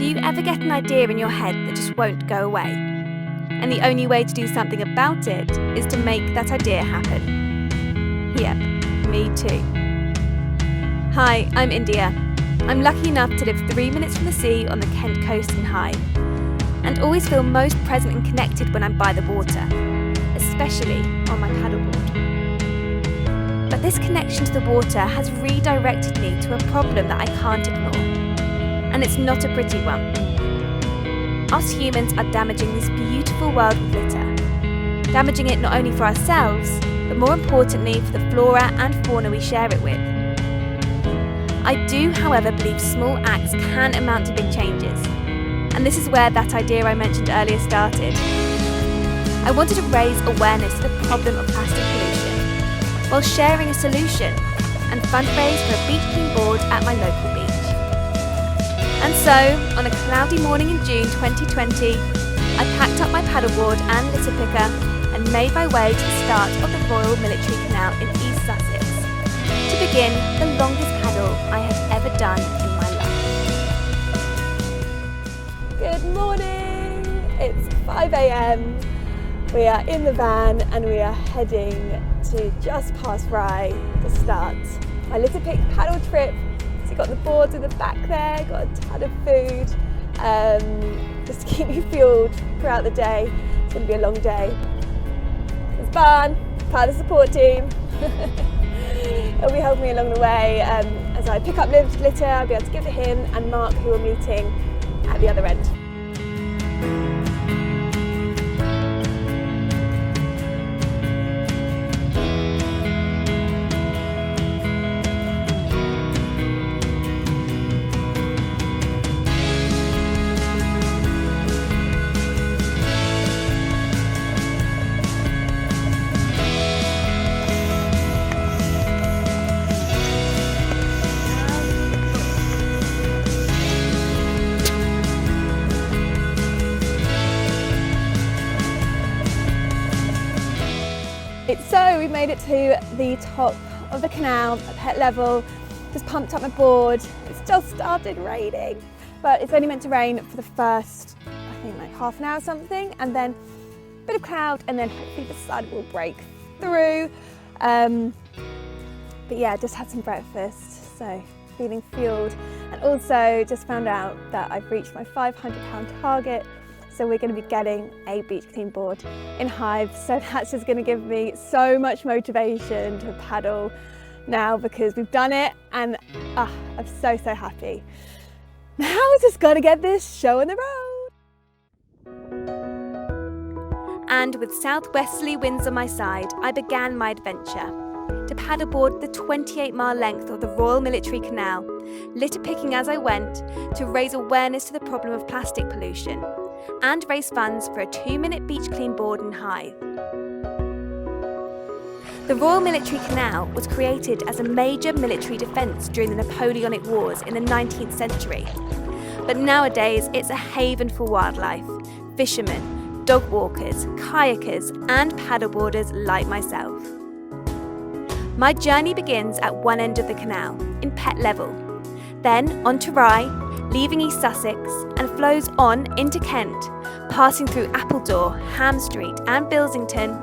you ever get an idea in your head that just won't go away? And the only way to do something about it is to make that idea happen. Yep, me too. Hi, I'm India. I'm lucky enough to live 3 minutes from the sea on the Kent coast in Hythe, and always feel most present and connected when I'm by the water, especially on my paddleboard. But this connection to the water has redirected me to a problem that I can't ignore, and it's not a pretty one. Us humans are damaging this beautiful world with litter, damaging it not only for ourselves, but more importantly for the flora and fauna we share it with. I do, however, believe small acts can amount to big changes, and this is where that idea I mentioned earlier started. I wanted to raise awareness to the problem of plastic pollution, while sharing a solution, and fundraise for a beach clean board at my local beach. And so, on a cloudy morning in June 2020, I packed up my paddleboard and litter picker and made my way to the start of the Royal Military Canal in East Sussex to begin the longest paddle I had ever done in my life. Good morning! It's 5 a.m. We are in the van and we are heading to just past Rye to start my litter pick paddle trip. So got the boards in the back there, got a ton of food, just to keep me fueled throughout the day. It's going to be a long day. There's Barn, part of the support team. He'll be helping me along the way. As I pick up litter, I'll be able to give to him and Mark, who are meeting at the other end. So we made it to the top of the canal at pet level, just pumped up my board. It's just started raining, but it's only meant to rain for the first, I think like half an hour or something, and then a bit of cloud, and then hopefully the sun will break through. But yeah, just had some breakfast, so feeling fueled, and also just found out that I've reached my £500 target. So we're going to be getting a beach clean board in Hive. So that's just going to give me so much motivation to paddle now because we've done it, and I'm so happy. Now I just got to get this show on the road. And with southwesterly winds on my side, I began my adventure to paddleboard the 28-mile length of the Royal Military Canal, litter picking as I went to raise awareness to the problem of plastic pollution and raise funds for a 2-minute beach clean board in Hythe. The Royal Military Canal was created as a major military defence during the Napoleonic Wars in the 19th century. But nowadays it's a haven for wildlife, fishermen, dog walkers, kayakers and paddleboarders like myself. My journey begins at one end of the canal, in Pet Level, then on to Rye, leaving East Sussex, and flows on into Kent, passing through Appledore, Ham Street and Bilsington,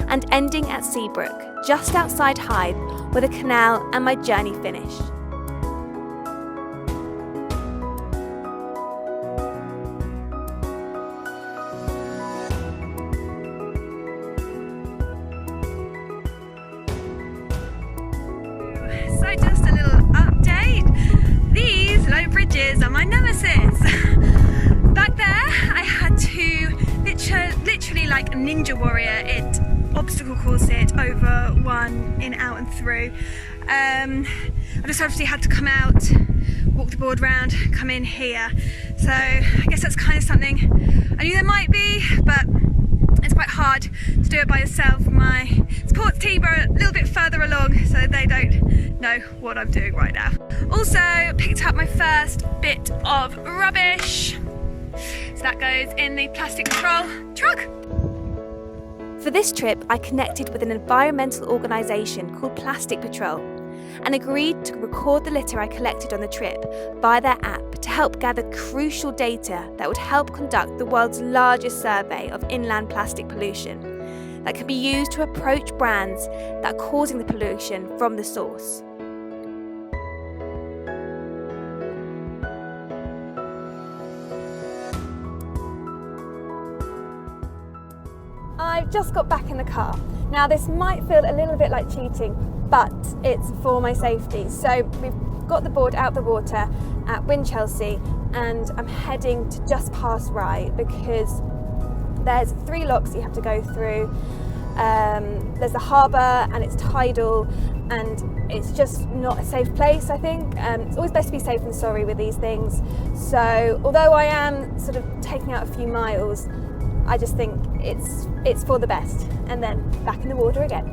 and ending at Seabrook, just outside Hythe, where the canal and my journey finished. So just a little update. These low bridges are my nemesis. Back there I had to literally like a ninja warrior obstacle course it over one in, out and through. I just obviously had to come out, walk the board round, come in here. So I guess that's kind of something I knew there might be, but it's quite hard to do it by yourself. My support team are a little bit further along, so they don't know what I'm doing right now. Also picked up my first bit of rubbish. So that goes in the plastic control truck. For this trip, I connected with an environmental organisation called Plastic Patrol, and agreed to record the litter I collected on the trip via their app to help gather crucial data that would help conduct the world's largest survey of inland plastic pollution that can be used to approach brands that are causing the pollution from the source. I've just got back in the car. Now this might feel a little bit like cheating, but it's for my safety. So we've got the board out the water at Winchelsea and I'm heading to just past Rye because there's 3 locks you have to go through. There's the harbour and it's tidal and it's just not a safe place, I think. It's always best to be safe than sorry with these things. So although I am sort of taking out a few miles, I just think it's for the best. And then back in the water again.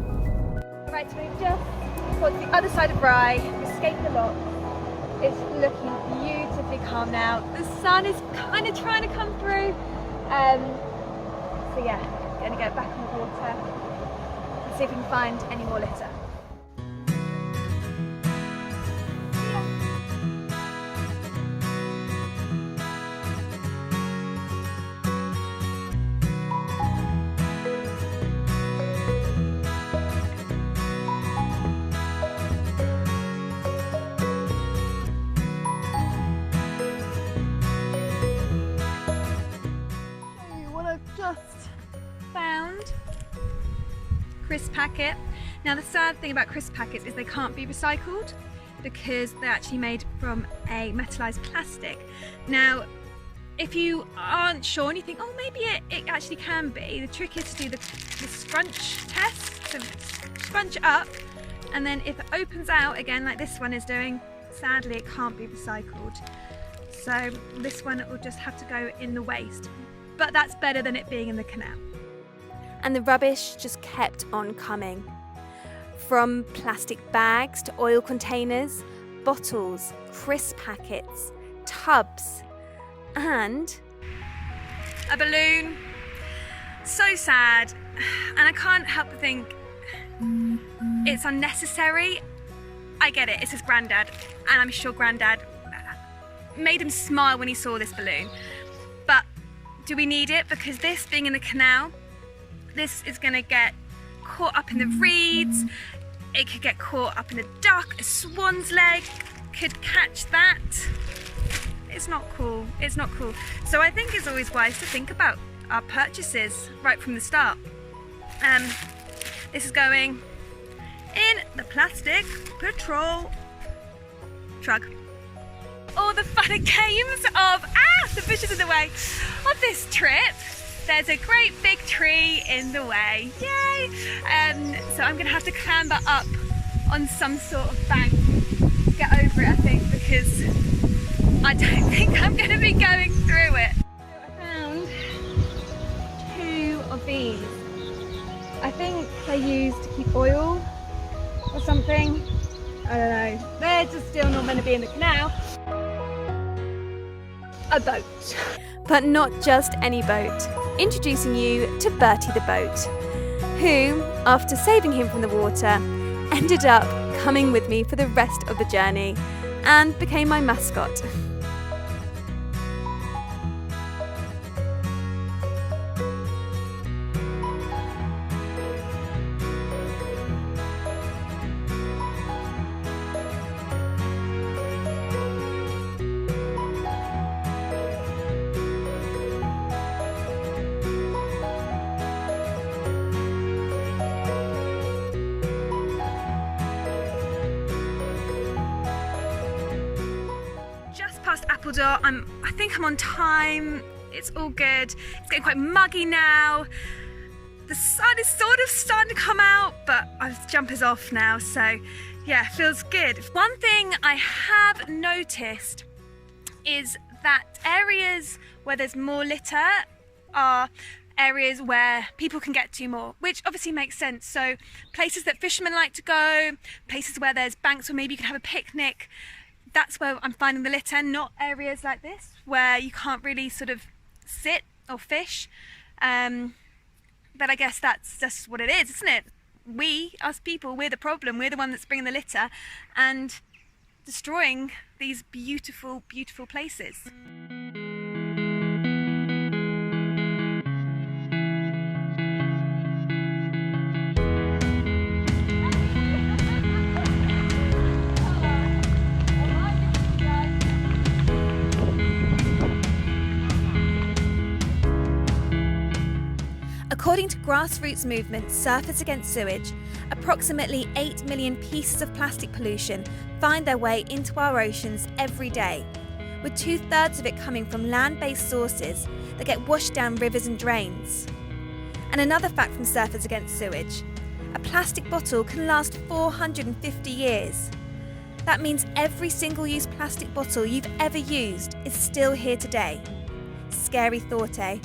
Right, so we've just got to the other side of Rye, escaped the lock. It's looking beautifully calm now. The sun is kind of trying to come through. So yeah, gonna get back in the water and see if we can find any more litter. Crisp packet. Now the sad thing about crisp packets is they can't be recycled because they're actually made from a metallized plastic. Now if you aren't sure and you think, oh maybe it actually can be, the trick is to do the scrunch test. So scrunch up and then if it opens out again like this one is doing, sadly it can't be recycled. So this one will just have to go in the waste, but that's better than it being in the canal. And the rubbish just kept on coming. From plastic bags to oil containers, bottles, crisp packets, tubs, and a balloon. So sad. And I can't help but think it's unnecessary. I get it, it's his granddad, and I'm sure granddad made him smile when he saw this balloon. But do we need it? Because this being in the canal, this is going to get caught up in the reeds, it could get caught up in a duck, a swan's leg could catch that. It's not cool, it's not cool. So I think it's always wise to think about our purchases right from the start. This is going in the plastic patrol truck. All the fun and games of, the bush is in the way, of this trip. There's a great big tree in the way, yay! So I'm gonna have to clamber up on some sort of bank, get over it I think, because I don't think I'm gonna be going through it. So I found 2 of these. I think they're used to keep oil or something, I don't know. They're just still not meant to be in the canal. A boat. But not just any boat. Introducing you to Bertie the boat, who, after saving him from the water, ended up coming with me for the rest of the journey and became my mascot. I think I'm on time, it's all good. It's getting quite muggy now. The sun is sort of starting to come out, but the jumper's off now, so yeah, feels good. One thing I have noticed is that areas where there's more litter are areas where people can get to more, which obviously makes sense. So places that fishermen like to go, places where there's banks where maybe you can have a picnic, that's where I'm finding the litter, not areas like this where you can't really sort of sit or fish. But I guess that's just what it is, isn't it? us people, we're the problem. We're the one that's bringing the litter and destroying these beautiful, beautiful places. According to grassroots movement Surfers Against Sewage, approximately 8 million pieces of plastic pollution find their way into our oceans every day, with 2/3 of it coming from land-based sources that get washed down rivers and drains. And another fact from Surfers Against Sewage, a plastic bottle can last 450 years. That means every single-use plastic bottle you've ever used is still here today. Scary thought, eh?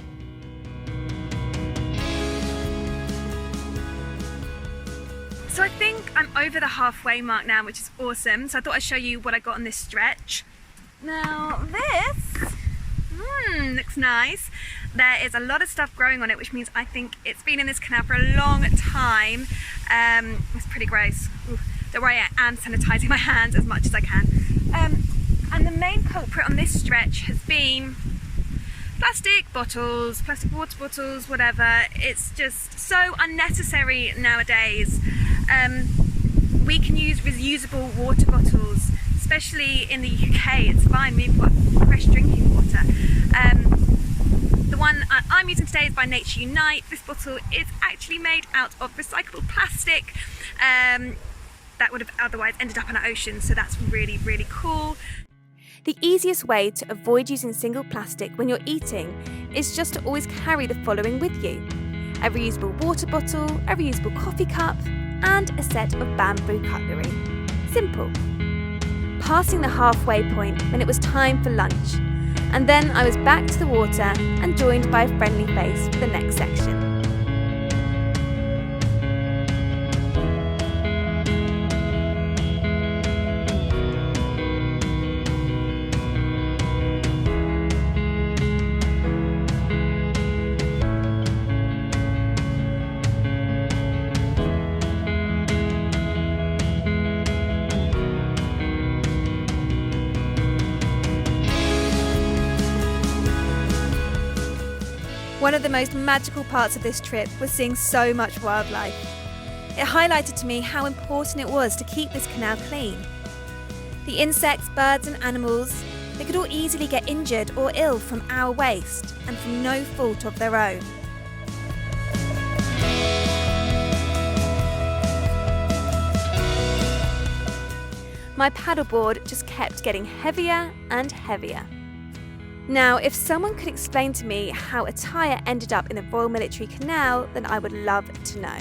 So I think I'm over the halfway mark now, which is awesome. So I thought I'd show you what I got on this stretch. Now this, looks nice. There is a lot of stuff growing on it, which means I think it's been in this canal for a long time. It's pretty gross. Ooh, don't worry, I am sanitising my hands as much as I can. And the main culprit on this stretch has been plastic bottles, plastic water bottles, whatever. It's just so unnecessary nowadays. We can use reusable water bottles, especially in the UK. It's fine, we've got fresh drinking water. The one I'm using today is by Nature Unite. This bottle is actually made out of recyclable plastic that would have otherwise ended up in our ocean, so that's really, really cool. The easiest way to avoid using single plastic when you're eating is just to always carry the following with you: a reusable water bottle, a reusable coffee cup, and a set of bamboo cutlery. Simple. Passing the halfway point when it was time for lunch, and then I was back to the water and joined by a friendly face for the next section. One of the most magical parts of this trip was seeing so much wildlife. It highlighted to me how important it was to keep this canal clean. The insects, birds and animals, they could all easily get injured or ill from our waste and from no fault of their own. My paddleboard just kept getting heavier and heavier. Now, if someone could explain to me how a tyre ended up in the Royal Military Canal, then I would love to know.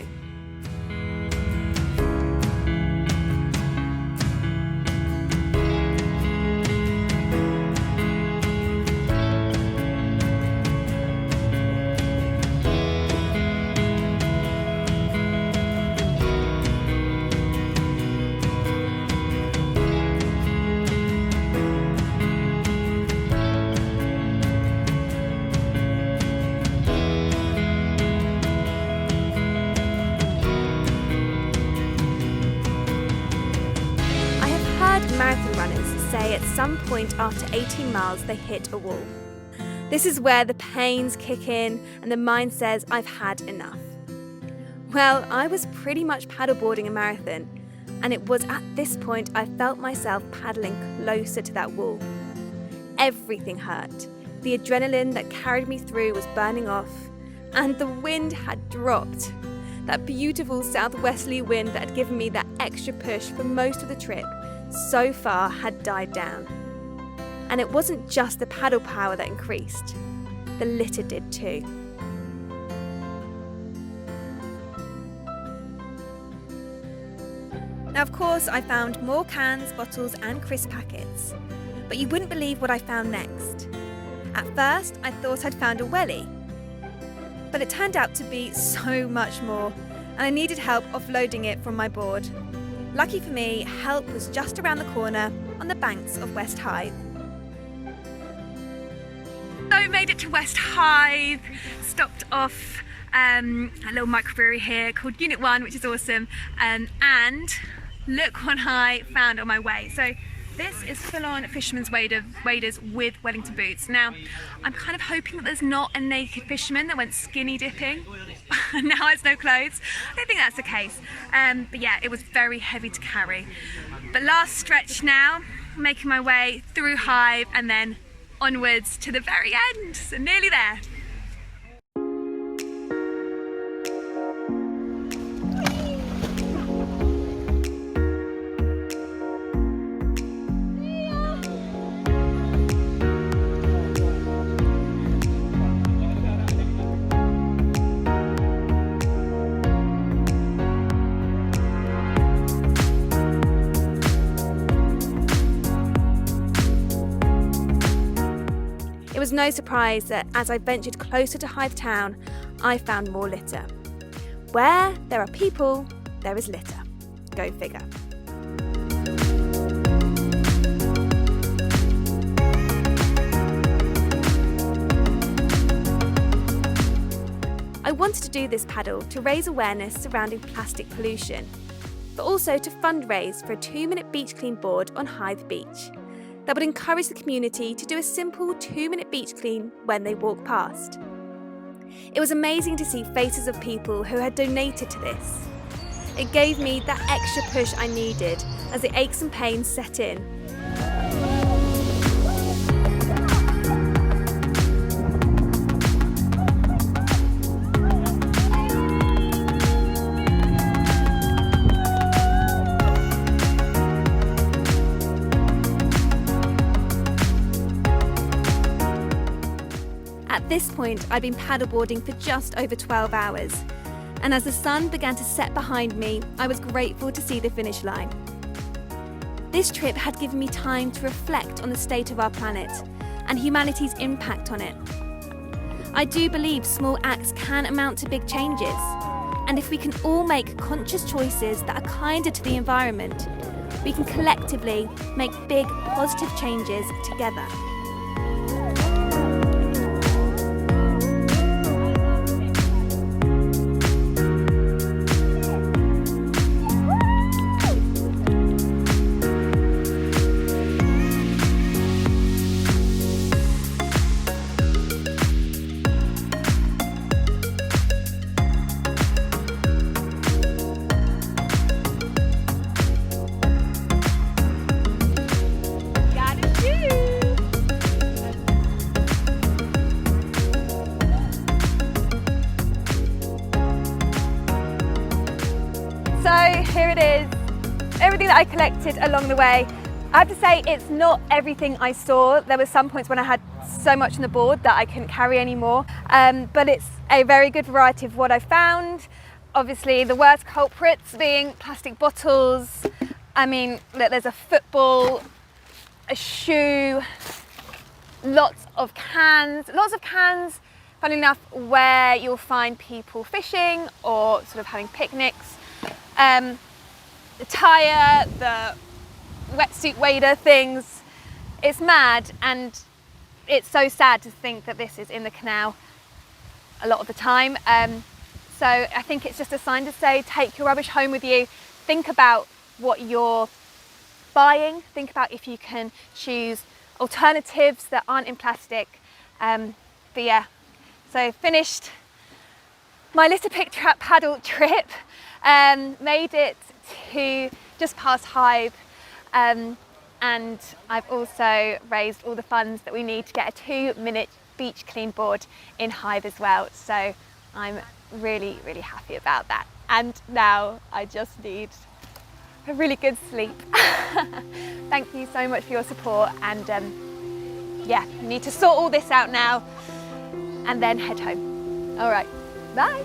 Marathon runners say at some point after 18 miles they hit a wall. This is where the pains kick in and the mind says, I've had enough. Well, I was pretty much paddleboarding a marathon, and it was at this point I felt myself paddling closer to that wall. Everything hurt. The adrenaline that carried me through was burning off, and the wind had dropped. That beautiful southwesterly wind that had given me that extra push for most of the trip so far had died down. And it wasn't just the paddle power that increased, the litter did too. Now of course I found more cans, bottles and crisp packets, but you wouldn't believe what I found next. At first I thought I'd found a welly, but it turned out to be so much more, and I needed help offloading it from my board. Lucky for me, help was just around the corner on the banks of West Hythe. So we made it to West Hythe, stopped off a little microbrewery here called Unit 1, which is awesome. And look what I found on my way. So this is full-on fisherman's waders with Wellington boots. Now, I'm kind of hoping that there's not a naked fisherman that went skinny dipping and now has no clothes. I don't think that's the case. But yeah, it was very heavy to carry. But last stretch now, making my way through Hive and then onwards to the very end. So nearly there. It was no surprise that as I ventured closer to Hythe town, I found more litter. Where there are people, there is litter. Go figure. I wanted to do this paddle to raise awareness surrounding plastic pollution, but also to fundraise for a 2-minute beach clean board on Hythe Beach that would encourage the community to do a simple 2-minute beach clean when they walk past. It was amazing to see faces of people who had donated to this. It gave me that extra push I needed as the aches and pains set in. At this point, I'd been paddleboarding for just over 12 hours, and as the sun began to set behind me, I was grateful to see the finish line. This trip had given me time to reflect on the state of our planet and humanity's impact on it. I do believe small acts can amount to big changes, and if we can all make conscious choices that are kinder to the environment, we can collectively make big, positive changes together. So here it is, everything that I collected along the way. I have to say it's not everything I saw. There were some points when I had so much on the board that I couldn't carry anymore, but it's a very good variety of what I found. Obviously the worst culprits being plastic bottles. I mean, look, there's a football, a shoe, lots of cans, funny enough, where you'll find people fishing or sort of having picnics. The tyre, the wetsuit wader things, it's mad, and it's so sad to think that this is in the canal a lot of the time. So I think it's just a sign to say, take your rubbish home with you, think about what you're buying, think about if you can choose alternatives that aren't in plastic. But yeah, so finished my litter pick trap paddle trip. Made it to just past Hive, and I've also raised all the funds that we need to get a 2-minute beach clean board in Hive as well. So I'm really, really happy about that. And now I just need a really good sleep. Thank you so much for your support, and yeah, we need to sort all this out now and then head home. All right, bye.